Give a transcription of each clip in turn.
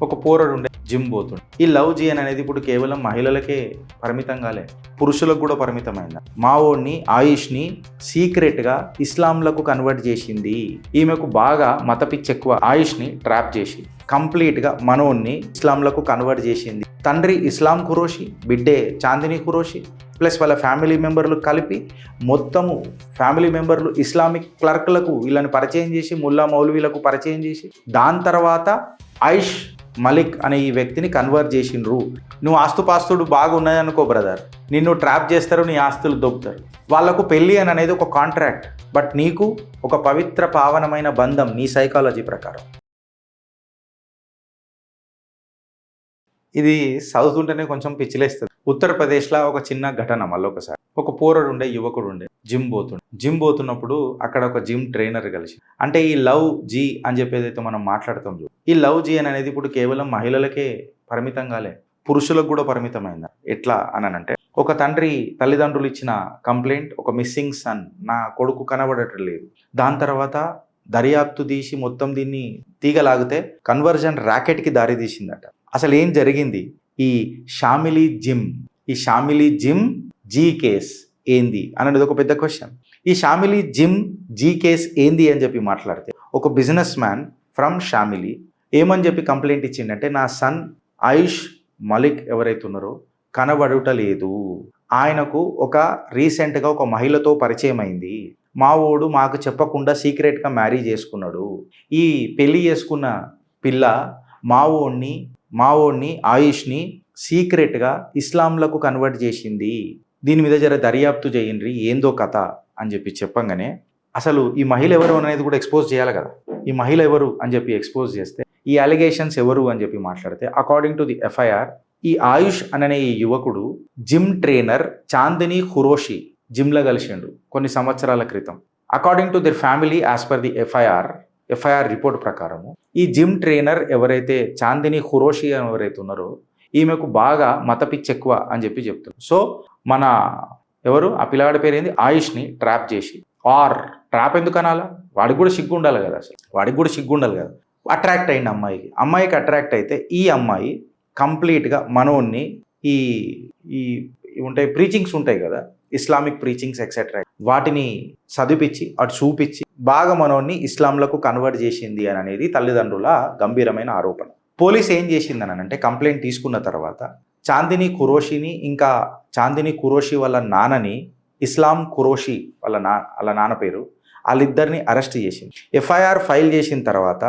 ఒక పోరడు ఉండే జిమ్ పోతుండే. ఈ లవ్ జియన్ అనేది ఇప్పుడు కేవలం మహిళలకే పరిమితం కాలే, పురుషులకు కూడా పరిమితమైంది. మావోడిని ఆయుష్ని సీక్రెట్గా ఇస్లాంలకు కన్వర్ట్ చేసింది. ఈమెకు బాగా మత పిచ్చి ఎక్కువ. ఆయుష్ని ట్రాప్ చేసి కంప్లీట్గా మనోన్ని ఇస్లాంలకు కన్వర్ట్ చేసింది. తండ్రి ఇస్లాం ఖురోషి, బిడ్డే చాందిని ఖురోషి, ప్లస్ వాళ్ళ ఫ్యామిలీ మెంబర్లు కలిపి మొత్తము ఫ్యామిలీ మెంబర్లు ఇస్లామిక్ క్లర్క్లకు వీళ్ళని పరిచయం చేసి ముల్లా మౌలవీలకు పరిచయం చేసి దాని తర్వాత ఆయిష్ మలిక్ అనే ఈ వ్యక్తిని కన్వర్ట్ చేసిండ్రు. నువ్వు ఆస్తుపాస్తుడు బాగా ఉన్నాయనుకో బ్రదర్, నిన్ను ట్రాప్ చేస్తారు, నీ ఆస్తులు దొబ్బుతారు. వాళ్ళకు పెళ్ళి అని అనేది ఒక కాంట్రాక్ట్, బట్ నీకు ఒక పవిత్ర పావనమైన బంధం నీ సైకాలజీ ప్రకారం. ఇది చదువుతుంటేనే కొంచెం పిచ్చిలేస్తుంది. ఉత్తరప్రదేశ్లో ఒక చిన్న ఘటన. మళ్ళొకసారి ఒక పోరడు ఉండే, యువకుడు ఉండే, జిమ్ పోతున్నప్పుడు అక్కడ ఒక జిమ్ ట్రైనర్ కలిసి, అంటే ఈ లవ్ జీ అని చెప్పేదైతే మనం మాట్లాడుతాం, ఈ లవ్ జీ అనేది ఇప్పుడు కేవలం మహిళలకే పరిమితం కాలే, పురుషులకు కూడా పరిమితమైంది. ఎట్లా అని అంటే, ఒక తండ్రి తల్లిదండ్రులు ఇచ్చిన కంప్లైంట్, ఒక మిస్సింగ్ సన్, నా కొడుకు కనబడటం లేదు. దాని తర్వాత దర్యాప్తు తీసి మొత్తం దీన్ని తీగలాగితే కన్వర్జన్ ర్యాకెట్కి దారి తీసిందట. అసలు ఏం జరిగింది? ఈ షామిలీ జిమ్ జీ కేస్ ఏంది అనేది ఒక పెద్ద క్వశ్చన్. ఈ షామిలీ జిమ్ జీ కేస్ ఏంది అని చెప్పి మాట్లాడితే, ఒక బిజినెస్ మ్యాన్ ఫ్రమ్ షామిలీ ఏమని చెప్పి కంప్లైంట్ ఇచ్చిందంటే, నా సన్ ఆయుష్ మలిక్ ఎవరైతే ఉన్నారో కనబడుటలేదు, ఆయనకు రీసెంట్గా ఒక మహిళతో పరిచయం అయింది, మా ఓడు మాకు చెప్పకుండా సీక్రెట్గా మ్యారేజ్ చేసుకున్నాడు, ఈ పెళ్లి చేసుకున్న పిల్ల మావోడిని ఆయుష్ని సీక్రెట్గా ఇస్లాంలకు కన్వర్ట్ చేసింది, దీని మీద జర దర్యాప్తు చేయండి ఏందో కథ అని చెప్పి చెప్పంగానే, అసలు ఈ మహిళ ఎవరు అనేది కూడా ఎక్స్పోజ్ చేయాలి కదా. ఈ మహిళ ఎవరు అని చెప్పి ఎక్స్పోజ్ చేస్తే, ఈ అలిగేషన్స్ ఎవరు అని చెప్పి మాట్లాడితే, అకార్డింగ్ టు ది ఎఫ్ఐఆర్ ఈ ఆయుష్ అనే ఈ యువకుడు జిమ్ ట్రైనర్ చాందిని ఖురోషి జిమ్లో కలిసిండు కొన్ని సంవత్సరాల క్రితం. According to their family as per the FIR report ప్రకారము ఈ జిమ్ ట్రైనర్ ఎవరైతే చాందిని ఖురోషి ఎవరైతే ఉన్నారో ఈమెకు బాగా మత పిచ్చి ఎక్కువ అని చెప్పి చెప్తున్నారు. సో మన ఆ పిల్లాడి పేరు ఏంది, ఆయుష్ని ట్రాప్ చేసి, ట్రాప్ ఎందుకు అనాలా, వాడికి కూడా సిగ్గు ఉండాలి కదా, అట్రాక్ట్ అయింది అమ్మాయికి అట్రాక్ట్ అయితే ఈ అమ్మాయి కంప్లీట్గా మనోన్ని ఈ ఉంటాయి ప్రీచింగ్స్ ఉంటాయి కదా, ఇస్లామిక్ ప్రీచింగ్స్ ఎక్సెట్రా, వాటిని చదివించి అటు చూపించి బాగా మనోన్ని ఇస్లాంలకు కన్వర్ట్ చేసింది అని అనేది తల్లిదండ్రుల గంభీరమైన ఆరోపణ. పోలీస్ ఏం చేసిందని అంటే, కంప్లైంట్ తీసుకున్న తర్వాత చాందిని ఖురోషిని ఇంకా చాందిని ఖురోషి వాళ్ళ నాన్నని, ఇస్లాం ఖురోషి వాళ్ళ నాన్న పేరు, వాళ్ళిద్దరిని అరెస్ట్ చేసింది. ఎఫ్ఐఆర్ ఫైల్ చేసిన తర్వాత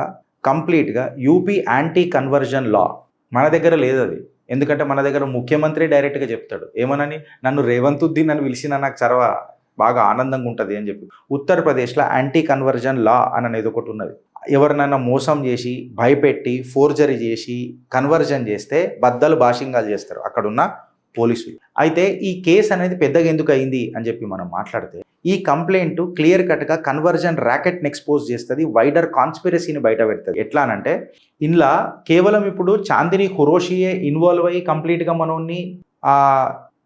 కంప్లీట్గా యూపీ యాంటీ కన్వర్జన్ లా, మన దగ్గర లేదు అది, ఎందుకంటే మన దగ్గర ముఖ్యమంత్రి డైరెక్ట్గా చెప్తాడు ఏమనని, నన్ను రేవంత్ ఉద్దీన్ అని పిలిచినా నాకు చరవ బాగా ఆనందంగా ఉంటుంది అని చెప్పి. ఉత్తరప్రదేశ్లో యాంటీ కన్వర్జన్ లా అనేది ఒకటి ఉన్నది. ఎవరినైనా మోసం చేసి భయపెట్టి ఫోర్జరీ చేసి కన్వర్జన్ చేస్తే బద్దలు బాషింగాలు చేస్తారు అక్కడున్న పోలీసులు. అయితే ఈ కేసు అనేది పెద్దగా ఎందుకు అయింది అని చెప్పి మనం మాట్లాడితే, ఈ కంప్లైంట్ క్లియర్ కట్గా కన్వర్జన్ ర్యాకెట్ని ఎక్స్పోజ్ చేస్తుంది, వైడర్ కాన్స్పిరసీని బయట పెడుతుంది. ఎట్లా అనంటే, ఇందులో కేవలం ఇప్పుడు చాందిని ఖురోషియే ఇన్వాల్వ్ అయ్యి కంప్లీట్గా మనోన్ని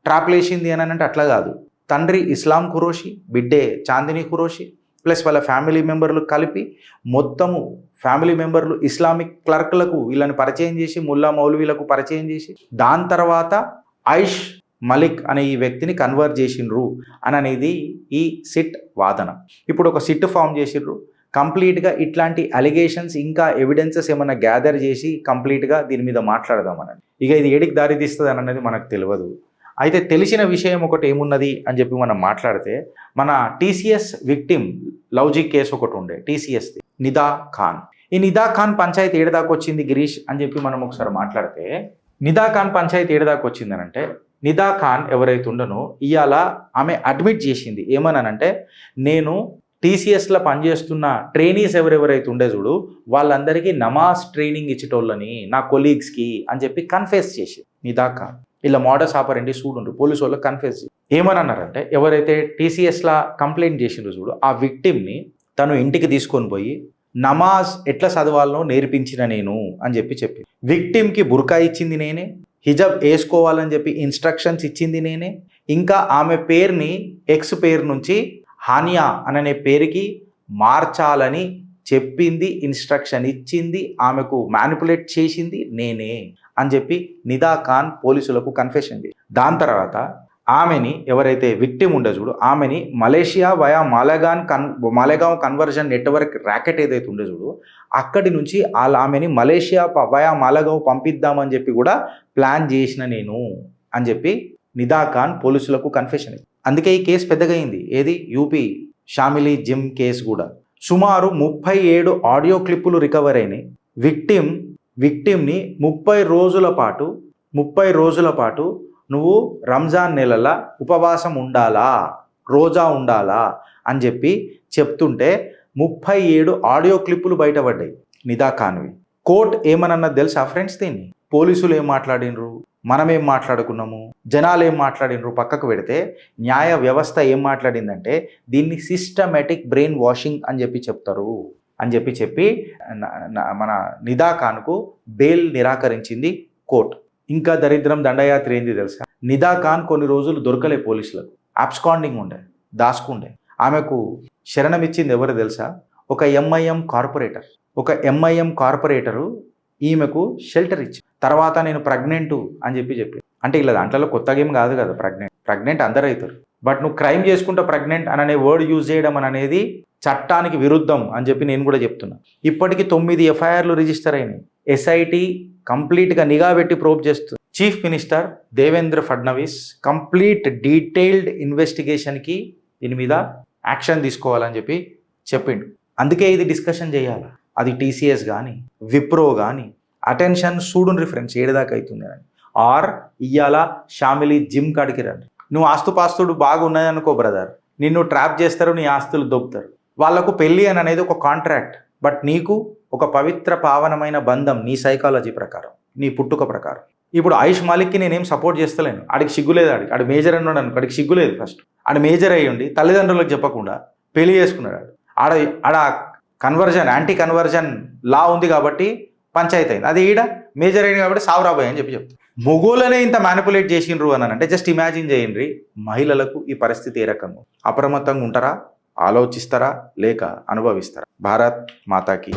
ట్రాప్లేసింది అని అంటే అట్లా కాదు. తండ్రి ఇస్లాం ఖురోషి, బిడ్డే చాందిని ఖురోషి, ప్లస్ వాళ్ళ ఫ్యామిలీ మెంబర్లు కలిపి మొత్తము ఫ్యామిలీ మెంబర్లు ఇస్లామిక్ క్లర్క్లకు వీళ్ళని పరిచయం చేసి ముల్లా మౌలవీలకు పరిచయం చేసి దాని తర్వాత ఆయిష్ మలిక్ అనే ఈ వ్యక్తిని కన్వర్ట్ చేసిండ్రు అని అనేది ఈ సిట్ వాదన. ఇప్పుడు ఒక సిట్ ఫామ్ చేసిండ్రు, కంప్లీట్గా ఇట్లాంటి అలిగేషన్స్ ఇంకా ఎవిడెన్సెస్ ఏమైనా గ్యాదర్ చేసి కంప్లీట్గా దీని మీద మాట్లాడదామని. ఇక ఇది ఏడికి దారి తీస్తుంది అని అనేది మనకు తెలియదు. అయితే తెలిసిన విషయం ఒకటి ఏమున్నది అని చెప్పి మనం మాట్లాడితే, మన టీసీఎస్ విక్టిమ్ లవ్జీ కేసు ఒకటి ఉండే, టీసీఎస్ది నిదా ఖాన్. ఈ నిదా ఖాన్ పంచాయతీ ఏడదాకా వచ్చింది గిరీష్ అని చెప్పి మనం ఒకసారి మాట్లాడితే, నిదా ఖాన్ పంచాయతీ ఏడదాకా వచ్చిందని అంటే, నిదా ఖాన్ ఎవరైతే ఉండనో ఇవాళ ఆమె అడ్మిట్ చేసింది ఏమనంటే, నేను టీసీఎస్లో పనిచేస్తున్న ట్రైనీస్ ఎవరెవరైతే ఉండే చూడు వాళ్ళందరికీ నమాజ్ ట్రైనింగ్ ఇచ్చేటోళ్ళని నా కొలీగ్స్కి అని చెప్పి కన్ఫెస్ చేసి నిదా ఖాన్. ఇలా మోడస్ ఆపరెండి చూడుండ్రు పోలీసు వాళ్ళకి కన్ఫెస్ చేసి ఏమన్నారంటే, ఎవరైతే టీసీఎస్లా కంప్లైంట్ చేసిండ్రు చూడు ఆ విక్టిమ్ని తను ఇంటికి తీసుకొని పోయి నమాజ్ ఎట్లా చదవాలనో నేర్పించిన నేను అని చెప్పి విక్టిమ్కి బుర్కా ఇచ్చింది నేనే, హిజబ్ వేసుకోవాలని చెప్పి ఇన్స్ట్రక్షన్స్ ఇచ్చింది నేనే, ఇంకా ఆమె పేరుని ఎక్స్ పేరు నుంచి హానియా అనే పేరుకి మార్చాలని చెప్పింది, ఇన్స్ట్రక్షన్ ఇచ్చింది, ఆమెకు మ్యానిపులేట్ చేసింది నేనే అని చెప్పి నిదా ఖాన్ పోలీసులకు కన్ఫెషన్ చేసి, దాని తర్వాత ఆమెని ఎవరైతే విక్టిమ్ ఉండే చూడు ఆమెని Malaysia via Malegaon conversion network racket ఏదైతే ఉండే చూడు అక్కడి నుంచి ఆమెని మలేషియా వయా మాలేగావ్ పంపిద్దామని చెప్పి కూడా ప్లాన్ చేసిన నేను అని చెప్పి నిదా ఖాన్ పోలీసులకు కన్ఫెషన్. అందుకే ఈ కేసు పెద్దగా అయింది. ఏది యూపీ షామిలీ జిమ్ కేసు కూడా. సుమారు 37 ఆడియో క్లిప్పులు రికవర్ అయినాయి. విక్టిమ్ని 30 రోజుల పాటు నువ్వు రంజాన్ నెలల ఉపవాసం ఉండాలా, రోజా ఉండాలా అని చెప్పి చెప్తుంటే 37 ఆడియో క్లిప్పులు బయటపడ్డాయి నిదా ఖాన్వి. కోర్ట్ ఏమన్నది తెలుసా ఫ్రెండ్స్? దీన్ని పోలీసులు ఏం మాట్లాడినరు, మనం ఏం మాట్లాడుకున్నాము, జనాలు ఏం మాట్లాడినరు పక్కకు పెడితే న్యాయ వ్యవస్థ ఏం మాట్లాడిందంటే దీన్ని సిస్టమేటిక్ బ్రెయిన్ వాషింగ్ అని చెప్పి చెప్తారు అని చెప్పి మన నిదా ఖాన్కు బెయిల్ నిరాకరించింది కోర్టు. ఇంకా దరిద్రం దండయాత్ర ఏంది తెలుసా? నిదా ఖాన్ కొన్ని రోజులు దొరకలే పోలీసులకు, అబ్స్కాండింగ్ ఉండే, దాచుకుండే. ఆమెకు శరణమిచ్చింది ఎవరు తెలుసా? ఒక ఎంఐఎం కార్పొరేటరు ఈమెకు షెల్టర్ ఇచ్చి తర్వాత నేను ప్రెగ్నెంట్ అని చెప్పి అంటే ఇలా దాంట్లో కొత్తగా ఏం కాదు కదా, ప్రెగ్నెంట్ అందరూ అవుతారు. బట్ నువ్వు క్రైమ్ చేసుకుంటే ప్రెగ్నెంట్ అనే వర్డ్ యూజ్ చేయడం అనేది చట్టానికి విరుద్ధం అని చెప్పి నేను కూడా చెప్తున్నా. ఇప్పటికీ 9 ఎఫ్ఐఆర్లు రిజిస్టర్ అయినాయి. ఎస్ఐటి కంప్లీట్గా నిఘా పెట్టి ప్రోబ్ చేస్తుంది. Chief minister Devendra Fadnavis complete detailed ఇన్వెస్టిగేషన్కి దీని మీద యాక్షన్ తీసుకోవాలని చెప్పి చెప్పిండు. అందుకే ఇది డిస్కషన్ చేయాలి. అది టీసీఎస్ కానీ విప్రో కానీ అటెన్షన్ చూడుని రిఫరెన్స్ ఏడుదాకా అవుతుంది అని. ఆర్ ఇయ్యాల షామిలీ జిమ్ కాడికి రండి. నువ్వు ఆస్తుపాస్తుడు బాగా ఉన్నదనుకో బ్రదర్, నిన్ను ట్రాప్ చేస్తారు, నీ ఆస్తులు దొబ్బుతారు. వాళ్లకు పెళ్ళి అని అనేది ఒక కాంట్రాక్ట్, బట్ నీకు ఒక పవిత్ర పావనమైన బంధం నీ సైకాలజీ ప్రకారం, నీ పుట్టుక ప్రకారం. ఇప్పుడు ఆయుష్ మాలిక్కి నేనేం సపోర్ట్ చేస్తలేను. ఆడికి సిగ్గులేదు, ఆడు మేజర్ అన్నాడు అనుకో, ఆడికి సిగ్గులేదు. ఫస్ట్ ఆడు మేజర్ అయ్యండి తల్లిదండ్రులకు చెప్పకుండా పెళ్లి చేసుకున్నాడు. ఆడ కన్వర్జన్ యాంటీ కన్వర్జన్ లా ఉంది కాబట్టి పంచాయతీ అయింది. అది ఈడ మేజర్ అయింది కాబట్టి సావురాబాయ్ అని చెప్పి చెప్తాను. మొగోళ్ళనే ఇంత మ్యానిపులేట్ చేసిండ్రు అని అంటే జస్ట్ ఇమాజిన్ చేయండి మహిళలకు ఈ పరిస్థితి ఏ రకంగా. అప్రమత్తంగా ఉంటారా, ఆలోచిస్తారా, లేక అనుభవిస్తారా? భారత్ మాతాకి